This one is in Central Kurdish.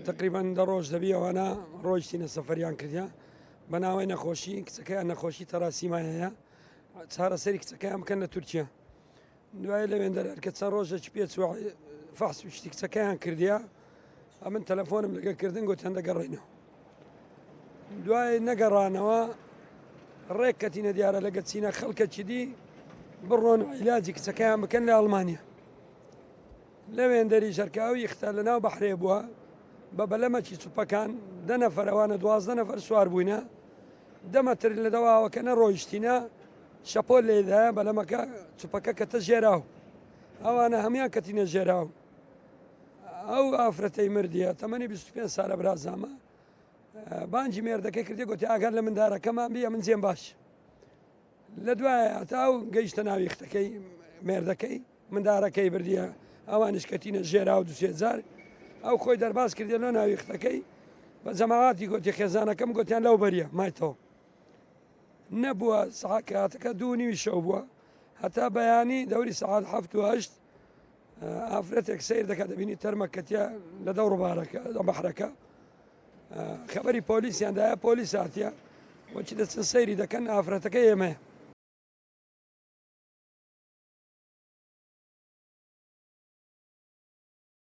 تقریبان دە ڕۆژ دەبیەوەنا ڕۆیشتینە سەفەریان کردیا بەناوی نەخۆشی کچەکەیان نەخۆشی تەراسیمای هەیە چارەسەری کچەکەیان بکەن لە تورکیا دوای لەوێندەر کە چەند ڕۆژێکی پێ فەحسوشتی کچەکەیان کردیا من تەلەفۆنم لەگەکردن گوتیان دەگەڕێنەوە دوای نەگەڕانەوە ڕێککەتینە دیارە لەگە چینە خەڵکە دی بڕۆن عیلاجی کچەکەیان بکەن لە ئەڵمانیا لەوێندەری ژەرکاوی ختا لە ناو بەحرێ بووە بە بەلەمەکی چوپەکان 10 نەفەرەوانە 12 نەفەر سوار بووینە دەمەتر لە دەواوەکە نەڕۆیشتینە شەپۆل لێدایە بەلەمەکە چوپەکە کە تە ژێراو ئەوانە هەمویان کەتینە ژێراو ئەو ئافرەتەی مردیە تەمەنی 25 ساڵە برازامە بانجی مێردەکەی کردی گوتی ئاگەر لە مندارەکەمان بیە من جێم باش لە دوایە هەتاو گەیشتە ناوی ختەکەی مێردەکەی مندارەکەی بردیە ئەوانش کەتینە ژێراو 200,000 ئەو خۆی دەرباز کردی لە ناوی ختەکەی بە جەماعاتی گوتی خێزانەکەم گوتیان لەو بەریە مایتەوە نەبووە سەعاتەکە 2:30 شەو بووە هەتا بەیانی دەوری سەعات 7 و 8 ئافرەتێک سیر دەکات دەبینی تەرمەکەتیە لە دەو ڕووبارەکە لە بەحرەکە خەبەری پۆلیسیاندایە پۆلیس هاتیە وەچی دەچن سەیری دەکەن ئافرەتەکە ئێمە